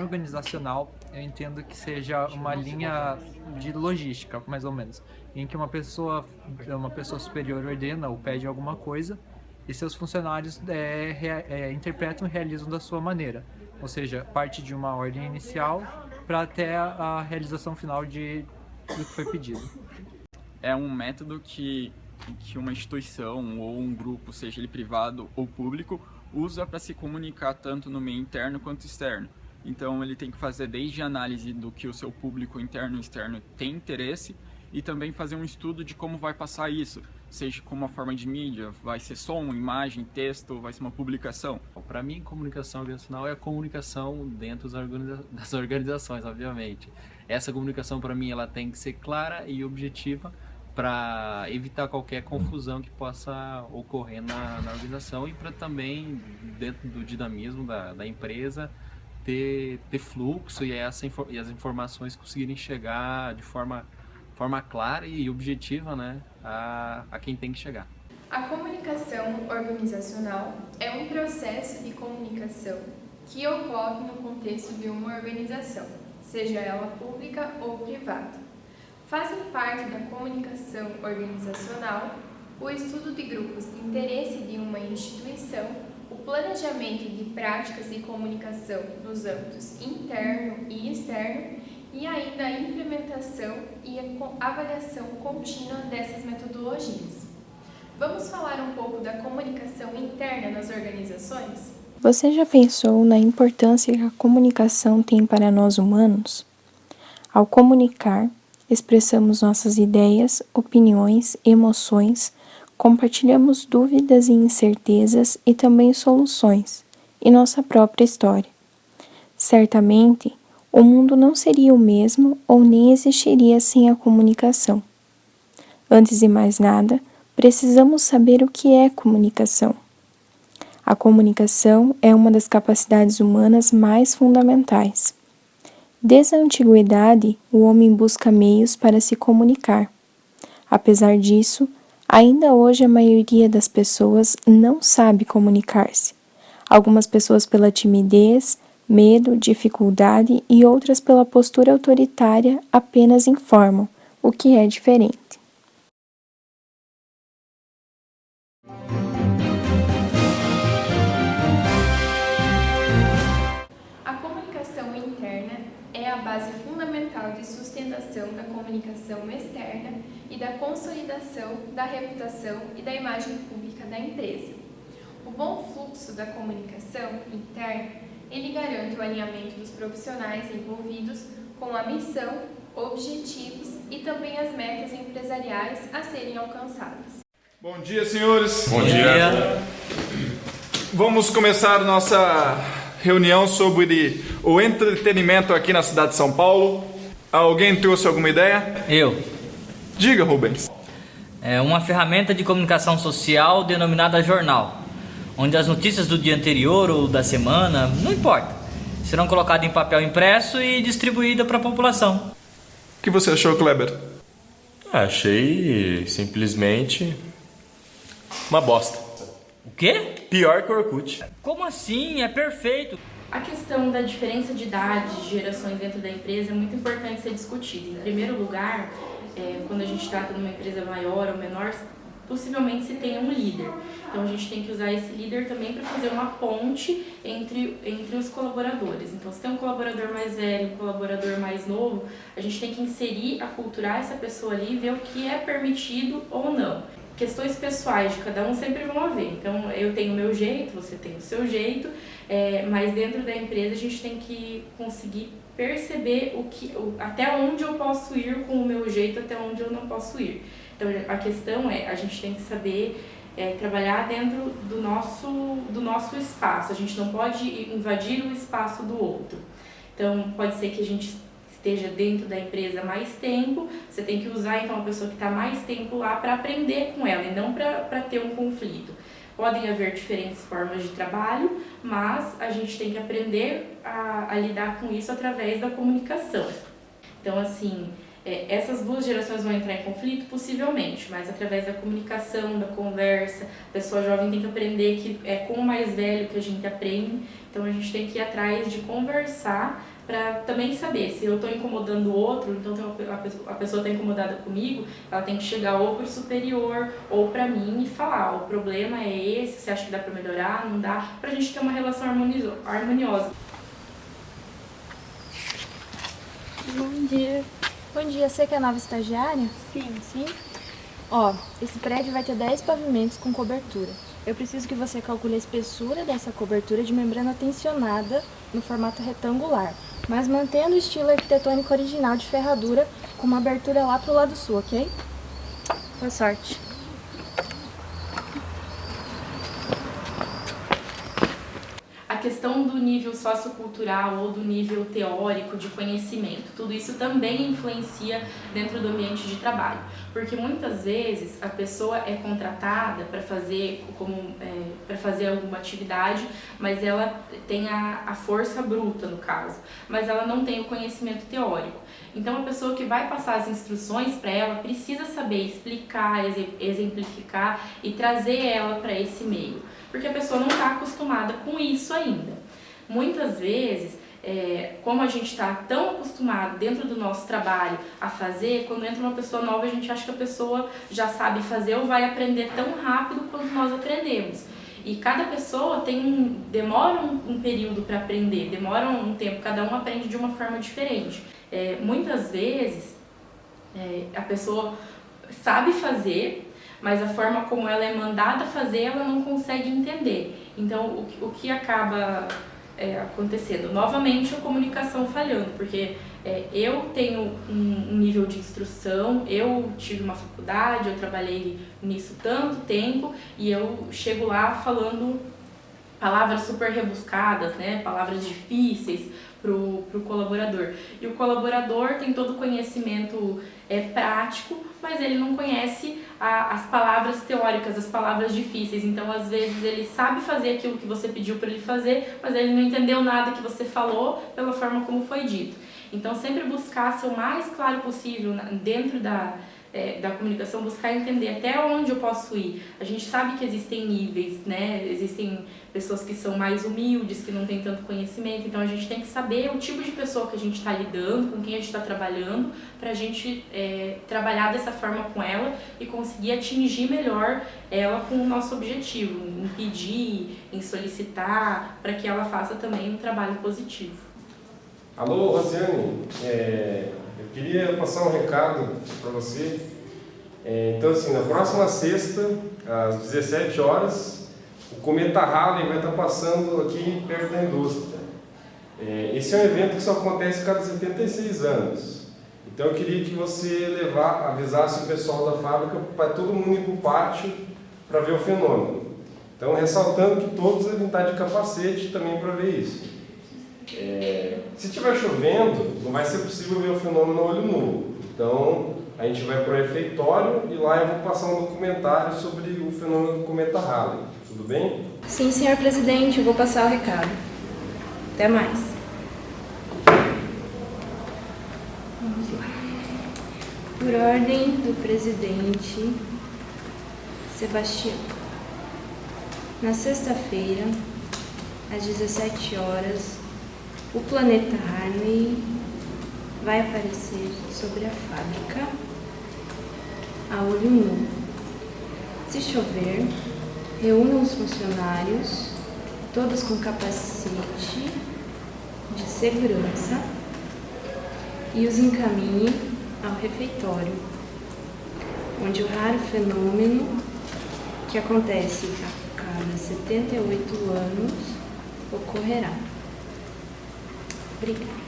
organizacional, eu entendo que seja uma linha de logística, mais ou menos, em que uma pessoa superior ordena ou pede alguma coisa e seus funcionários interpretam e realizam da sua maneira. Ou seja, parte de uma ordem inicial para até a realização final do que foi pedido. É um método que uma instituição ou um grupo, seja ele privado ou público, usa para se comunicar tanto no meio interno quanto externo. Então ele tem que fazer desde a análise do que o seu público interno e externo tem interesse e também fazer um estudo de como vai passar isso, seja como uma forma de mídia, vai ser som, imagem, texto, vai ser uma publicação. Para mim, comunicação organizacional é a comunicação dentro das organizações, obviamente. Essa comunicação, para mim, ela tem que ser clara e objetiva para evitar qualquer confusão que possa ocorrer na organização e para também, dentro do dinamismo da empresa, ter fluxo e as informações conseguirem chegar de forma clara e objetiva, né, a quem tem que chegar. A comunicação organizacional é um processo de comunicação que ocorre no contexto de uma organização, seja ela pública ou privada. Fazem parte da comunicação organizacional o estudo de grupos de interesse de uma instituição, o planejamento de práticas de comunicação nos âmbitos interno e externo e ainda a implementação e a avaliação contínua dessas metodologias. Vamos falar um pouco da comunicação interna nas organizações? Você já pensou na importância que a comunicação tem para nós humanos? Ao comunicar, expressamos nossas ideias, opiniões, emoções, compartilhamos dúvidas e incertezas e também soluções, e nossa própria história. Certamente, o mundo não seria o mesmo ou nem existiria sem a comunicação. Antes de mais nada, precisamos saber o que é comunicação. A comunicação é uma das capacidades humanas mais fundamentais. Desde a antiguidade, o homem busca meios para se comunicar. Apesar disso, ainda hoje a maioria das pessoas não sabe comunicar-se. Algumas pessoas pela timidez, medo, dificuldade e outras pela postura autoritária apenas informam, o que é diferente. A comunicação interna é a base fundamental de sustentação da comunicação externa e da consolidação da reputação e da imagem pública da empresa. O bom fluxo da comunicação interna ele garante o alinhamento dos profissionais envolvidos com a missão, objetivos e também as metas empresariais a serem alcançadas. Bom dia, senhores. Bom dia. Vamos começar nossa reunião sobre o entretenimento aqui na cidade de São Paulo. Alguém trouxe alguma ideia? Eu. Diga, Rubens. É uma ferramenta de comunicação social denominada jornal, onde as notícias do dia anterior ou da semana, não importa, serão colocadas em papel impresso e distribuídas para a população. O que você achou, Kleber? Achei simplesmente uma bosta. O quê? Pior que o Orkut. Como assim? É perfeito. A questão da diferença de idade, de gerações dentro da empresa é muito importante ser discutida. Em primeiro lugar, quando a gente trata de uma empresa maior ou menor, possivelmente se tenha um líder. Então a gente tem que usar esse líder também para fazer uma ponte entre os colaboradores. Então se tem um colaborador mais velho, um colaborador mais novo, a gente tem que inserir, aculturar essa pessoa ali e ver o que é permitido ou não. Questões pessoais de cada um sempre vão haver. Então eu tenho o meu jeito, você tem o seu jeito, mas dentro da empresa a gente tem que conseguir perceber até onde eu posso ir com o meu jeito, até onde eu não posso ir. Então a questão a gente tem que saber trabalhar dentro do nosso espaço. A gente não pode invadir o espaço do outro. Então pode ser que a gente esteja dentro da empresa mais tempo, você tem que usar então a pessoa que está mais tempo lá para aprender com ela e não para ter um conflito. Podem haver diferentes formas de trabalho, mas a gente tem que aprender a lidar com isso através da comunicação. Então assim, essas duas gerações vão entrar em conflito? Possivelmente, mas através da comunicação, da conversa, a pessoa jovem tem que aprender que é com o mais velho que a gente aprende, então a gente tem que ir atrás de conversar para também saber se eu estou incomodando o outro, então a pessoa está incomodada comigo, ela tem que chegar ou para o superior ou para mim e falar, o problema é esse, você acha que dá para melhorar, não dá, para a gente ter uma relação harmoniosa. Bom dia. Bom dia, você que é a nova estagiária? Sim. Ó, esse prédio vai ter 10 pavimentos com cobertura. Eu preciso que você calcule a espessura dessa cobertura de membrana tensionada no formato retangular, mas mantendo o estilo arquitetônico original de ferradura com uma abertura lá pro lado sul, ok? Boa sorte. A questão do nível sociocultural ou do nível teórico de conhecimento, tudo isso também influencia dentro do ambiente de trabalho, porque muitas vezes a pessoa é contratada para fazer alguma atividade, mas ela tem a força bruta no caso, mas ela não tem o conhecimento teórico. Então a pessoa que vai passar as instruções para ela precisa saber explicar, exemplificar e trazer ela para esse meio, porque a pessoa não está acostumada com isso ainda. Muitas vezes, como a gente está tão acostumado dentro do nosso trabalho a fazer, quando entra uma pessoa nova a gente acha que a pessoa já sabe fazer ou vai aprender tão rápido quanto nós aprendemos. E cada pessoa demora um período para aprender, demora um tempo, cada um aprende de uma forma diferente. Muitas vezes a pessoa sabe fazer, mas a forma como ela é mandada fazer, ela não consegue entender. Então, o que acaba acontecendo? Novamente, a comunicação falhando, porque eu tenho um nível de instrução, eu tive uma faculdade, eu trabalhei nisso tanto tempo, e eu chego lá falando palavras super rebuscadas, né? Palavras difíceis pro colaborador. E o colaborador tem todo o conhecimento prático, mas ele não conhece as palavras teóricas, as palavras difíceis. Então, às vezes, ele sabe fazer aquilo que você pediu para ele fazer, mas ele não entendeu nada que você falou pela forma como foi dito. Então, sempre buscar ser o mais claro possível dentro da comunicação, buscar entender até onde eu posso ir. A gente sabe que existem níveis, né? Existem pessoas que são mais humildes, que não têm tanto conhecimento, então a gente tem que saber o tipo de pessoa que a gente está lidando, com quem a gente está trabalhando, para a gente trabalhar dessa forma com ela e conseguir atingir melhor ela com o nosso objetivo, em pedir, em solicitar, para que ela faça também um trabalho positivo. Alô, Rosiane, eu queria passar um recado para você. Então, assim, na próxima sexta, às 17 horas, o Cometa Halley vai estar passando aqui perto da indústria. Esse é um evento que só acontece a cada 76 anos. Então, eu queria que você avisasse o pessoal da fábrica para todo mundo ir para o pátio para ver o fenômeno. Então, ressaltando que todos devem estar de capacete também para ver isso. Se estiver chovendo, não vai ser possível ver o fenômeno no olho nu. Então, a gente vai para o refeitório e lá eu vou passar um documentário sobre o fenômeno do Cometa Halley. Tudo bem? Sim, senhor presidente, eu vou passar o recado. Até mais. Vamos lá. Por ordem do presidente Sebastião, na sexta-feira, às 17 horas, o planeta Halley vai aparecer sobre a fábrica a olho nu. Se chover, reúnam os funcionários, todos com capacete de segurança, e os encaminhe ao refeitório, onde o raro fenômeno que acontece a cada 78 anos ocorrerá. Obrigada.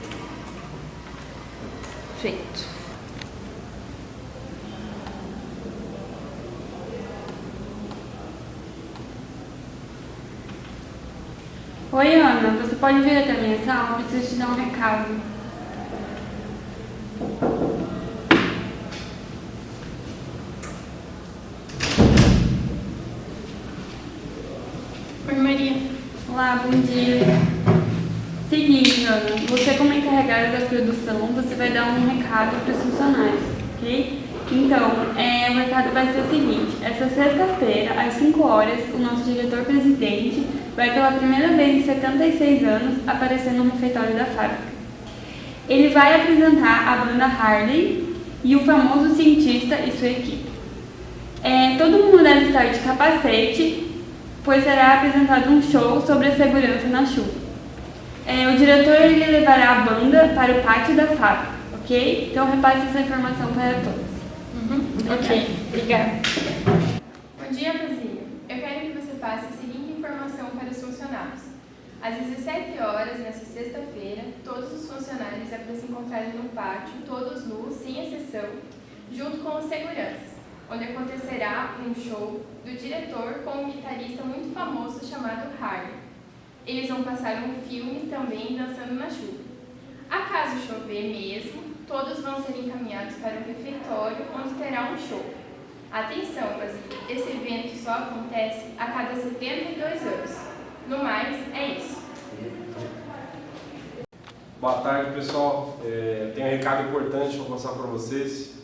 Feito. Oi, Ana, você pode vir até a minha sala? Eu preciso te dar um recado. Oi, Maria. Olá, bom dia. Seguinte, Ana, você como encarregada da produção, você vai dar um recado para os funcionários, ok? Então, o recado vai ser o seguinte: essa sexta-feira, às 5 horas, o nosso diretor-presidente vai pela primeira vez em 76 anos aparecer no refeitório da fábrica. Ele vai apresentar a banda Harley e o famoso cientista e sua equipe. Todo mundo deve estar de capacete, pois será apresentado um show sobre a segurança na chuva. O diretor ele levará a banda para o pátio da fábrica, ok? Então repasse essa informação para todos. Ok, obrigada. Bom dia, Basílio. Eu quero que você passe a seguinte informação para os funcionários. Às 17 horas, nesta sexta-feira, todos os funcionários é para se encontrarem no pátio, todos nus, sem exceção, junto com os seguranças, onde acontecerá um show do diretor com um guitarrista muito famoso chamado Harley. Eles vão passar um filme também dançando na chuva. Acaso chover mesmo, todos vão ser encaminhados para o refeitório, onde terá um show. Atenção, Basílio, esse evento só acontece a cada 72 anos. No mais, é isso. Boa tarde, pessoal. Tem um recado importante para passar para vocês.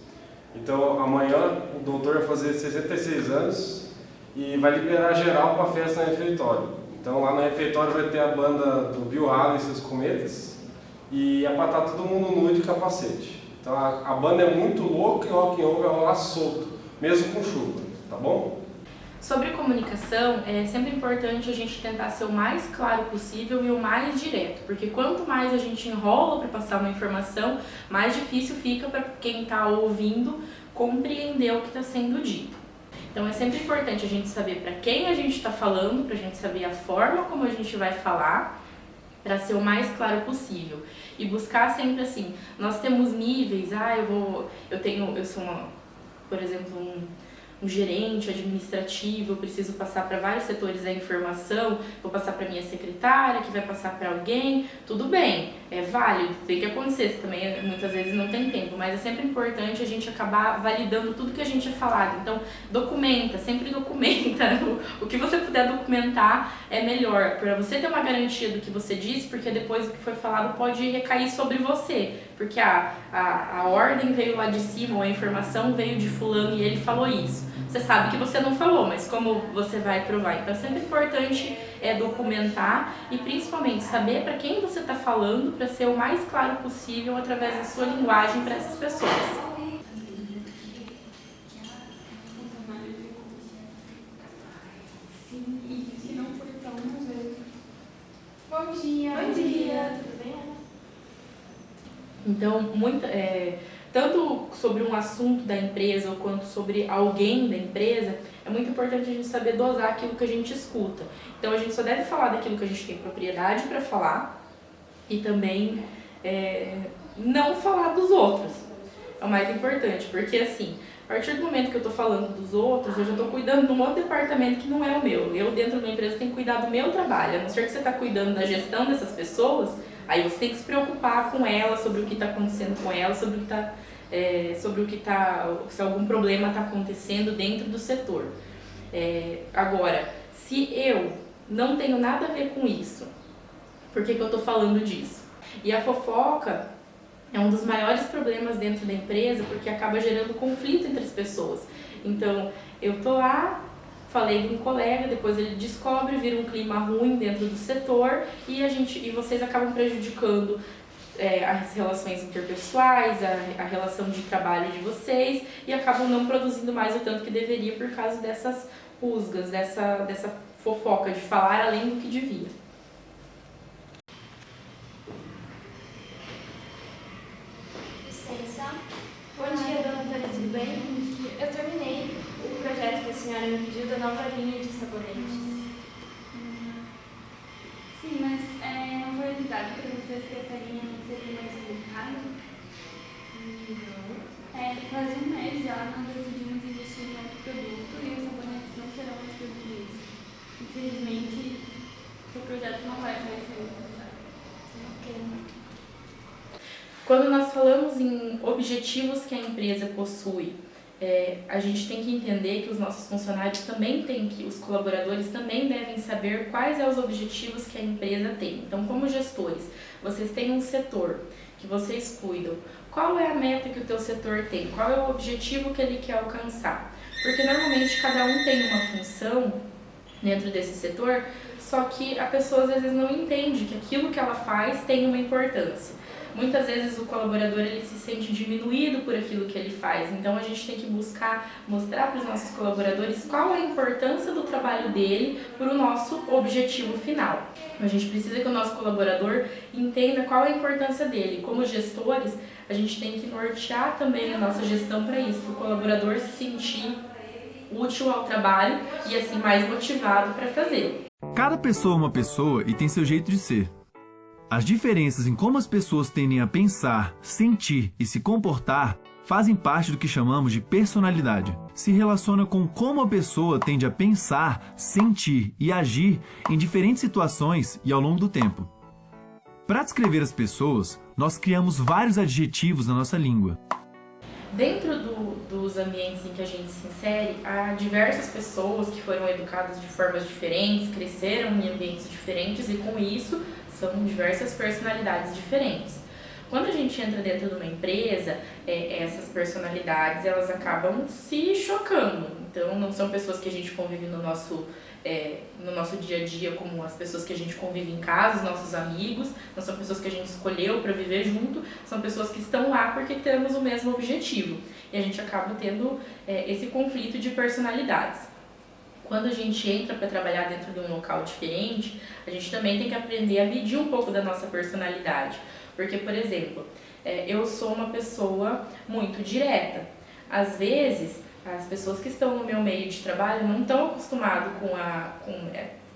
Então, amanhã o doutor vai fazer 66 anos e vai liberar geral para a festa no refeitório. Então, lá no refeitório vai ter a banda do Bill Haley e seus Cometas e é para estar todo mundo nu de capacete. Então, a banda é muito louca e o rock and roll vai rolar solto, mesmo com chuva, tá bom? Sobre comunicação, é sempre importante a gente tentar ser o mais claro possível e o mais direto, porque quanto mais a gente enrola para passar uma informação, mais difícil fica para quem está ouvindo compreender o que está sendo dito. Então é sempre importante a gente saber para quem a gente está falando, para a gente saber a forma como a gente vai falar, para ser o mais claro possível. E buscar sempre assim, nós temos níveis, eu sou por exemplo, um gerente administrativo, eu preciso passar para vários setores a informação, vou passar para minha secretária, que vai passar para alguém, tudo bem, é válido, tem que acontecer, também muitas vezes não tem tempo, mas é sempre importante a gente acabar validando tudo que a gente é falado. Então, sempre documenta, o que você puder documentar é melhor, para você ter uma garantia do que você disse, porque depois o que foi falado pode recair sobre você, porque a ordem veio lá de cima, ou a informação veio de fulano e ele falou isso. Você sabe que você não falou, mas como você vai provar? Então é sempre importante documentar e principalmente saber para quem você está falando, para ser o mais claro possível através da sua linguagem para essas pessoas. Bom dia. Bom dia. Tudo bem? Então, tanto sobre um assunto da empresa ou quanto sobre alguém da empresa, é muito importante a gente saber dosar aquilo que a gente escuta. Então a gente só deve falar daquilo que a gente tem propriedade para falar e também não falar dos outros. É o mais importante, porque assim, a partir do momento que eu estou falando dos outros, eu já estou cuidando de um outro departamento que não é o meu. Eu dentro da minha empresa tenho que cuidar do meu trabalho, a não ser que você está cuidando da gestão dessas pessoas, aí você tem que se preocupar com ela, sobre o que está acontecendo com ela, se algum problema está acontecendo dentro do setor. Agora, se eu não tenho nada a ver com isso, por que eu estou falando disso? E a fofoca é um dos maiores problemas dentro da empresa, porque acaba gerando conflito entre as pessoas. Então, eu tô lá, falei de um colega, depois ele descobre, vira um clima ruim dentro do setor e vocês acabam prejudicando as relações interpessoais, a relação de trabalho de vocês e acabam não produzindo mais o tanto que deveria por causa dessas rusgas, dessa fofoca de falar além do que devia. Licença. Bom dia, dona Antônia, tudo bem? Eu terminei o projeto que a senhora me pediu da nova linha de sabonetes. Sim, mas não foi avisado para vocês que essa linha não seria mais publicada? Não. Faz um mês já nós decidimos investir em outro produto e os sabonetes não serão mais produzidos. Infelizmente, seu projeto não vai mais ser utilizado. Quando nós falamos em objetivos que a empresa possui, a gente tem que entender que os nossos funcionários também têm que, os colaboradores também devem saber quais são os objetivos que a empresa tem. Então, como gestores, vocês têm um setor que vocês cuidam. Qual é a meta que o teu setor tem? Qual é o objetivo que ele quer alcançar? Porque normalmente cada um tem uma função dentro desse setor, só que a pessoa às vezes não entende que aquilo que ela faz tem uma importância. muitas vezes o colaborador ele se sente diminuído por aquilo que ele faz. Então a gente tem que buscar mostrar para os nossos colaboradores qual é a importância do trabalho dele para o nosso objetivo final. A gente precisa que o nosso colaborador entenda qual é a importância dele. Como gestores, a gente tem que nortear também a nossa gestão para isso, para o colaborador se sentir útil ao trabalho e assim mais motivado para fazer. Cada pessoa é uma pessoa e tem seu jeito de ser. As diferenças em como as pessoas tendem a pensar, sentir e se comportar fazem parte do que chamamos de personalidade. Se relaciona com como a pessoa tende a pensar, sentir e agir em diferentes situações e ao longo do tempo. Para descrever as pessoas, nós criamos vários adjetivos na nossa língua. Dentro dos ambientes em que a gente se insere, há diversas pessoas que foram educadas de formas diferentes, cresceram em ambientes diferentes e com isso são diversas personalidades diferentes. Quando a gente entra dentro de uma empresa, essas personalidades elas acabam se chocando. Então não são pessoas que a gente convive no nosso dia a dia como as pessoas que a gente convive em casa, os nossos amigos, não são pessoas que a gente escolheu para viver junto, são pessoas que estão lá porque temos o mesmo objetivo. E a gente acaba tendo esse conflito de personalidades. Quando a gente entra para trabalhar dentro de um local diferente, a gente também tem que aprender a medir um pouco da nossa personalidade. Porque, por exemplo, eu sou uma pessoa muito direta. Às vezes, as pessoas que estão no meu meio de trabalho não estão acostumadas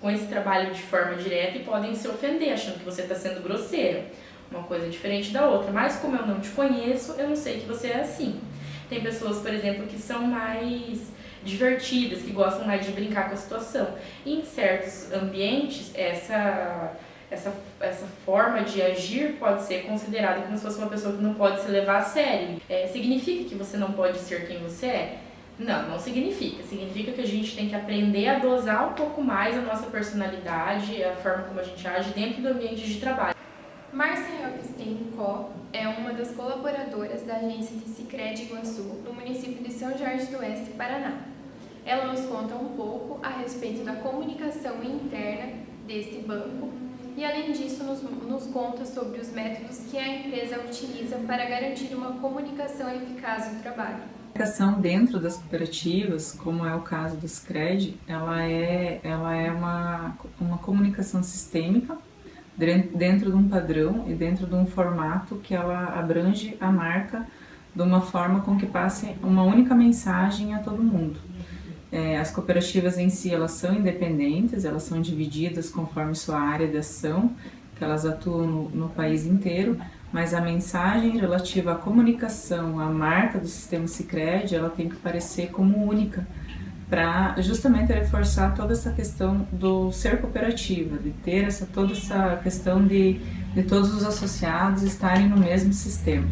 com esse trabalho de forma direta e podem se ofender, achando que você está sendo grosseira. Uma coisa diferente da outra. Mas como eu não te conheço, eu não sei que você é assim. Tem pessoas, por exemplo, que são mais divertidas, que gostam mais de brincar com a situação. E em certos ambientes, essa forma de agir pode ser considerada como se fosse uma pessoa que não pode se levar a sério. Significa que você não pode ser quem você é? Não, não significa. Significa que a gente tem que aprender a dosar um pouco mais a nossa personalidade, a forma como a gente age dentro do ambiente de trabalho. Márcia Helfstein-Có é uma das colaboradoras da agência de Sicredi Iguaçu, no município de São Jorge do Oeste, Paraná. Ela nos conta um pouco a respeito da comunicação interna deste banco e, além disso, nos conta sobre os métodos que a empresa utiliza para garantir uma comunicação eficaz no trabalho. A comunicação dentro das cooperativas, como é o caso do Sicredi, ela é uma comunicação sistêmica dentro de um padrão e dentro de um formato que ela abrange a marca de uma forma com que passe uma única mensagem a todo mundo. As cooperativas em si, elas são independentes, elas são divididas conforme sua área de ação, que elas atuam no país inteiro, mas a mensagem relativa à comunicação, à marca do sistema Sicredi, ela tem que parecer como única, para justamente reforçar toda essa questão do ser cooperativa, de ter toda essa questão de todos os associados estarem no mesmo sistema.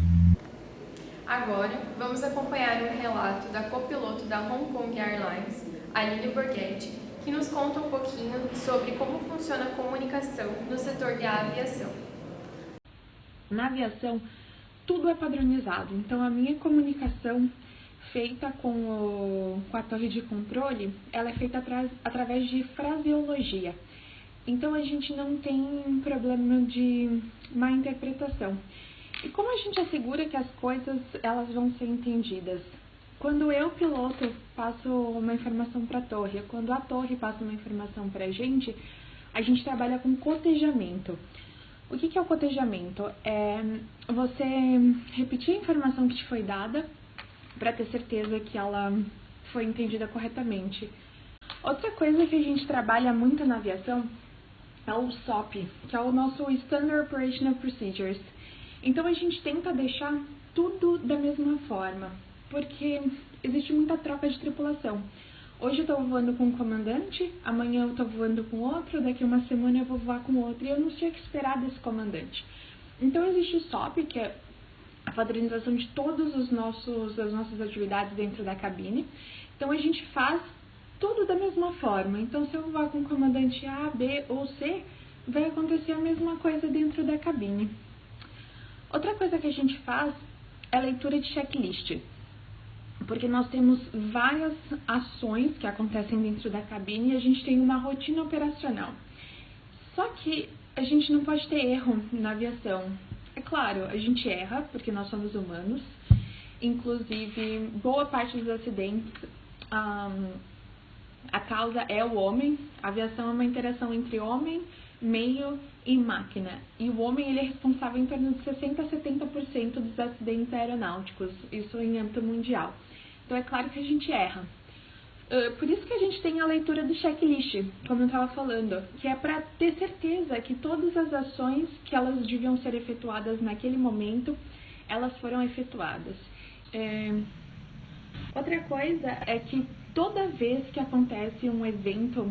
Agora, vamos acompanhar um relato da copiloto da Hong Kong Airlines, a Lili Borghetti, que nos conta um pouquinho sobre como funciona a comunicação no setor de aviação. Na aviação, tudo é padronizado, então a minha comunicação feita com a torre de controle, ela é feita através de fraseologia. Então a gente não tem problema de má interpretação. E como a gente assegura que as coisas elas vão ser entendidas? Quando eu, piloto, passo uma informação para a torre, quando a torre passa uma informação para a gente trabalha com cotejamento. O que é o cotejamento? É você repetir a informação que te foi dada para ter certeza que ela foi entendida corretamente. Outra coisa que a gente trabalha muito na aviação é o SOP, que é o nosso Standard Operational Procedures. Então a gente tenta deixar tudo da mesma forma, porque existe muita troca de tripulação. Hoje eu estou voando com um comandante, amanhã eu estou voando com outro, daqui a uma semana eu vou voar com outro, e eu não sei o que esperar desse comandante. Então existe o SOP, que é a padronização de todas as nossas atividades dentro da cabine. Então a gente faz tudo da mesma forma. Então se eu voar com o comandante A, B ou C, vai acontecer a mesma coisa dentro da cabine. Outra coisa que a gente faz é a leitura de checklist, porque nós temos várias ações que acontecem dentro da cabine e a gente tem uma rotina operacional. Só que a gente não pode ter erro na aviação. É claro, a gente erra, porque nós somos humanos. Inclusive, boa parte dos acidentes, a causa é o homem. A aviação é uma interação entre homem, meio e máquina. E o homem ele é responsável em torno de 60% a 70% dos acidentes aeronáuticos, isso em âmbito mundial. Então é claro que a gente erra. Por isso que a gente tem a leitura do checklist, como eu estava falando, que é para ter certeza que todas as ações que elas deviam ser efetuadas naquele momento, elas foram efetuadas. Outra coisa é que toda vez que acontece um evento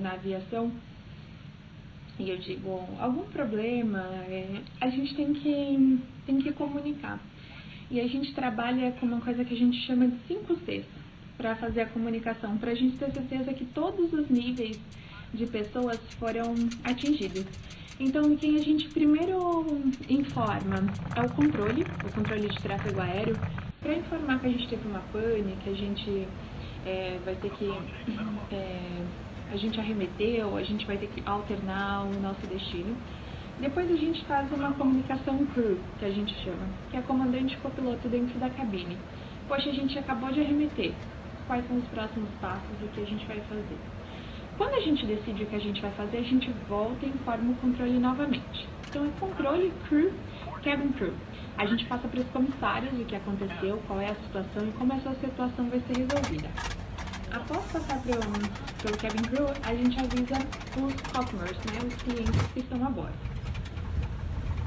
na aviação, e eu digo algum problema, a gente tem que comunicar. E a gente trabalha com uma coisa que a gente chama de 5 Cs para fazer a comunicação, para a gente ter certeza que todos os níveis de pessoas foram atingidos. Então, quem a gente primeiro informa é o controle de tráfego aéreo, para informar que a gente teve uma pane, que a gente vai ter que... a gente arremeteu, a gente vai ter que alternar o nosso destino. Depois a gente faz uma comunicação crew, que a gente chama, que é comandante e copiloto dentro da cabine. Poxa, a gente acabou de arremeter. Quais são os próximos passos, o que a gente vai fazer? Quando a gente decide o que a gente vai fazer, a gente volta e informa o controle novamente. Então é controle, crew, cabin crew. A gente passa para os comissários o que aconteceu, qual é a situação e como essa situação vai ser resolvida. Após passar pelo cabin crew, a gente avisa os customers, né, os clientes que estão a bordo.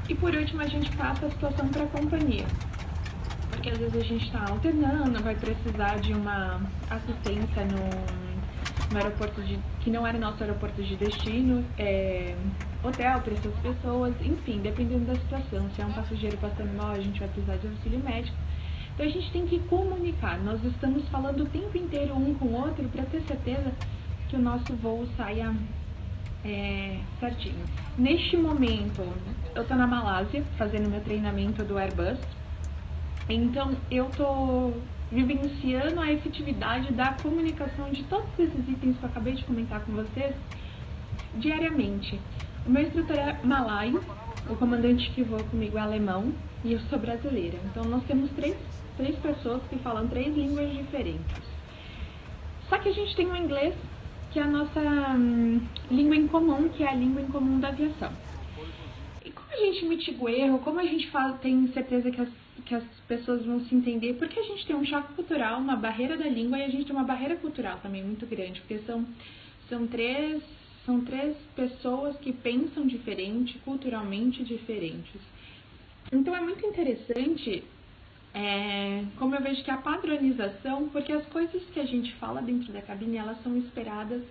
E por último, a gente passa a situação para a companhia. Porque às vezes a gente está alternando, vai precisar de uma assistência no aeroporto que não era nosso aeroporto de destino, hotel para essas pessoas, enfim, dependendo da situação. Se é um passageiro passando mal, a gente vai precisar de auxílio médico. Então a gente tem que comunicar, nós estamos falando o tempo inteiro um com o outro para ter certeza que o nosso voo saia certinho. Neste momento, eu estou na Malásia fazendo meu treinamento do Airbus, então eu estou vivenciando a efetividade da comunicação de todos esses itens que eu acabei de comentar com vocês diariamente. O meu instrutor é malaio, o comandante que voa comigo é alemão e eu sou brasileira. Então nós temos três pessoas que falam 3 línguas diferentes. Só que a gente tem o inglês, que é a nossa língua em comum, que é a língua em comum da aviação. E como a gente mitiga o erro, como a gente tem certeza que as pessoas vão se entender, porque a gente tem um choque cultural, uma barreira da língua, e a gente tem uma barreira cultural também muito grande, porque são três pessoas que pensam diferente, culturalmente diferentes. Então é muito interessante como eu vejo que a padronização, porque as coisas que a gente fala dentro da cabine, elas são esperadas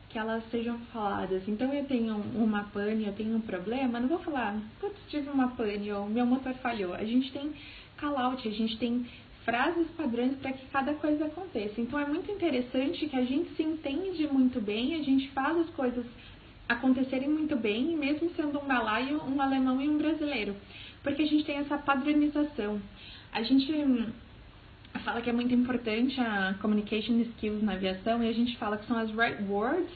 que elas sejam faladas. Então eu tenho uma pane, eu tenho um problema, não vou falar, putz, tive uma pane ou meu motor falhou. A gente tem call-out, a gente tem frases padrões para que cada coisa aconteça. Então é muito interessante que a gente se entende muito bem, a gente faz as coisas acontecerem muito bem, mesmo sendo um malaio, um alemão e um brasileiro, porque a gente tem essa padronização. A gente fala que é muito importante a communication skills na aviação, e a gente fala que são as right words,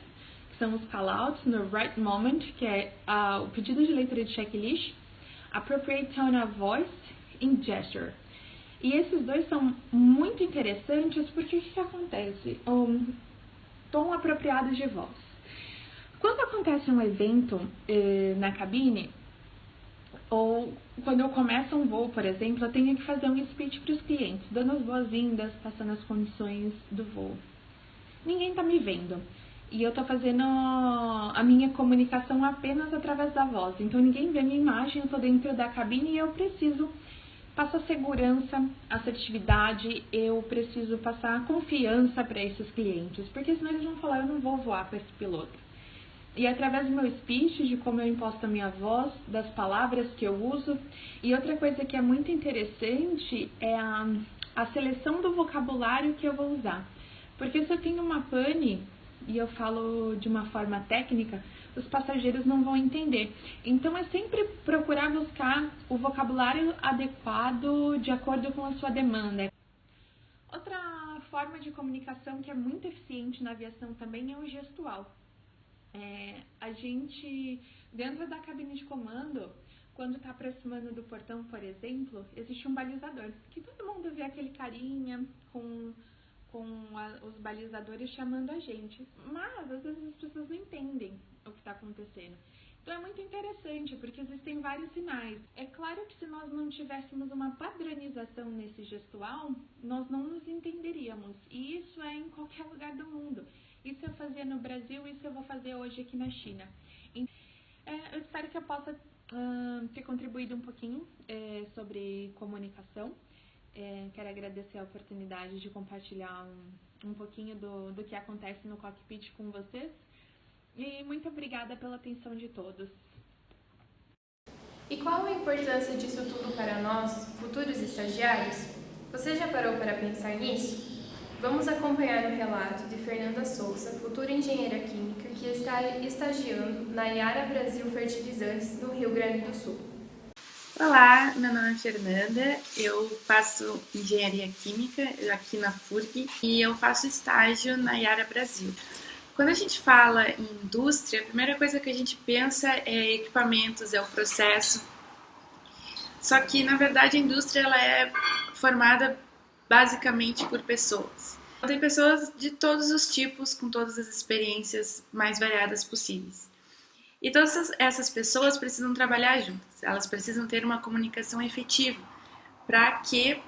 que são os call-outs no right moment, que é o pedido de leitura de checklist, appropriate tone of voice e gesture. E esses dois são muito interessantes porque o que acontece? O tom apropriado de voz. Quando acontece um evento na cabine, ou quando eu começo um voo, por exemplo, eu tenho que fazer um speech para os clientes, dando as boas-vindas, passando as condições do voo. Ninguém está me vendo. E eu estou fazendo a minha comunicação apenas através da voz. Então ninguém vê minha imagem, eu estou dentro da cabine e eu preciso passar segurança, assertividade, eu preciso passar confiança para esses clientes, porque senão eles vão falar, eu não vou voar com esse piloto. E através do meu speech, de como eu imposto a minha voz, das palavras que eu uso. E outra coisa que é muito interessante é a seleção do vocabulário que eu vou usar. Porque se eu tenho uma pane e eu falo de uma forma técnica, os passageiros não vão entender. Então é sempre procurar buscar o vocabulário adequado de acordo com a sua demanda. Outra forma de comunicação que é muito eficiente na aviação também é o gestual. A gente, dentro da cabine de comando, quando está aproximando do portão, por exemplo, existe um balizador, que todo mundo vê aquele carinha com os balizadores chamando a gente, mas às vezes as pessoas não entendem o que está acontecendo. Então é muito interessante, porque existem vários sinais. É claro que se nós não tivéssemos uma padronização nesse gestual, nós não nos entenderíamos, e isso é em qualquer lugar do mundo. Isso eu fazia no Brasil, isso eu vou fazer hoje aqui na China. Eu espero que eu possa ter contribuído um pouquinho sobre comunicação. Quero agradecer a oportunidade de compartilhar um pouquinho do que acontece no cockpit com vocês. E muito obrigada pela atenção de todos. E qual a importância disso tudo para nós, futuros estagiários? Você já parou para pensar nisso? Vamos acompanhar o relato de Fernanda Souza, futura engenheira química, que está estagiando na Yara Brasil Fertilizantes, no Rio Grande do Sul. Olá, meu nome é Fernanda, eu faço engenharia química aqui na FURG e eu faço estágio na Yara Brasil. Quando a gente fala em indústria, a primeira coisa que a gente pensa é equipamentos, é o processo. Só que, na verdade, a indústria ela é formada basicamente por pessoas. Tem pessoas de todos os tipos, com todas as experiências mais variadas possíveis. E todas essas pessoas precisam trabalhar juntas, elas precisam ter uma comunicação efetiva para que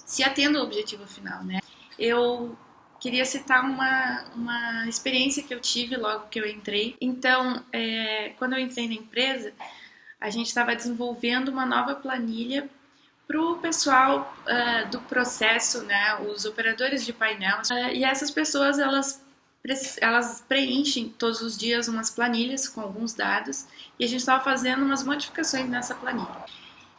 se atenda ao objetivo final, né? Eu queria citar uma experiência que eu tive logo que eu entrei. Então, quando eu entrei na empresa, a gente estava desenvolvendo uma nova planilha para o pessoal do processo, né, os operadores de painel. E essas pessoas, elas preenchem todos os dias umas planilhas com alguns dados e a gente estava fazendo umas modificações nessa planilha.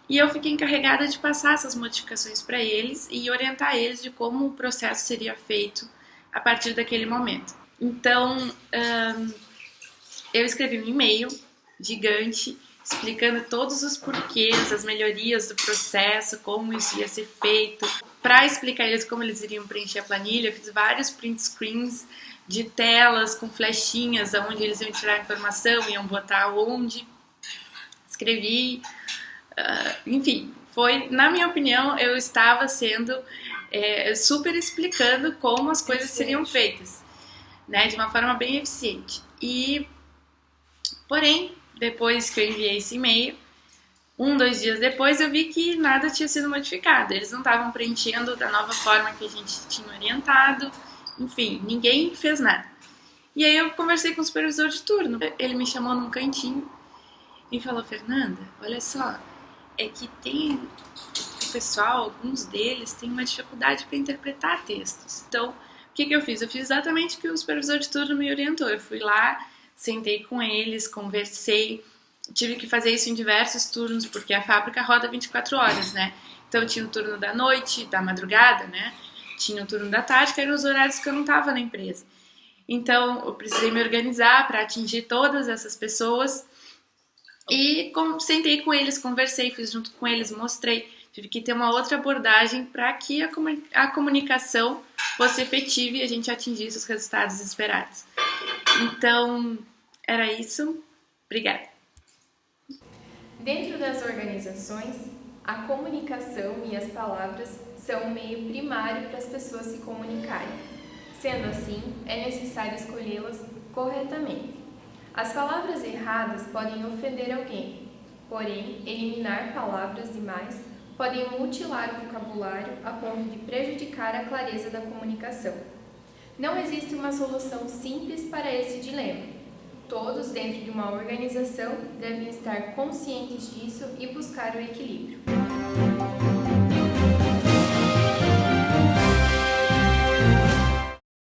E eu fiquei encarregada de passar essas modificações para eles e orientar eles de como o processo seria feito a partir daquele momento. Então, eu escrevi um e-mail gigante explicando todos os porquês, as melhorias do processo, como isso ia ser feito. Para explicar a eles como eles iriam preencher a planilha, eu fiz vários print screens de telas com flechinhas onde eles iam tirar a informação, iam botar onde. Escrevi, enfim, foi, na minha opinião, eu estava sendo super explicando como as coisas seriam feitas, né, de uma forma bem eficiente. Porém, depois que eu enviei esse e-mail, 2 dias depois, eu vi que nada tinha sido modificado. Eles não estavam preenchendo da nova forma que a gente tinha orientado. Enfim, ninguém fez nada. E aí eu conversei com o supervisor de turno. Ele me chamou num cantinho e falou: Fernanda, olha só, é que o pessoal, alguns deles, têm uma dificuldade para interpretar textos. Então, o que eu fiz? Eu fiz exatamente o que o supervisor de turno me orientou. Eu fui lá, sentei com eles, conversei, tive que fazer isso em diversos turnos, porque a fábrica roda 24 horas, né? Então tinha o turno da noite, da madrugada, né? Tinha o turno da tarde, que eram os horários que eu não estava na empresa. Então eu precisei me organizar para atingir todas essas pessoas e sentei com eles, conversei, fiz junto com eles, mostrei. Tive que ter uma outra abordagem para que a comunicação fosse efetiva e a gente atingisse os resultados esperados. Então, era isso. Obrigada. Dentro das organizações, a comunicação e as palavras são um meio primário para as pessoas se comunicarem. Sendo assim, é necessário escolhê-las corretamente. As palavras erradas podem ofender alguém, porém, eliminar palavras demais podem mutilar o vocabulário a ponto de prejudicar a clareza da comunicação. Não existe uma solução simples para esse dilema. Todos dentro de uma organização devem estar conscientes disso e buscar o equilíbrio.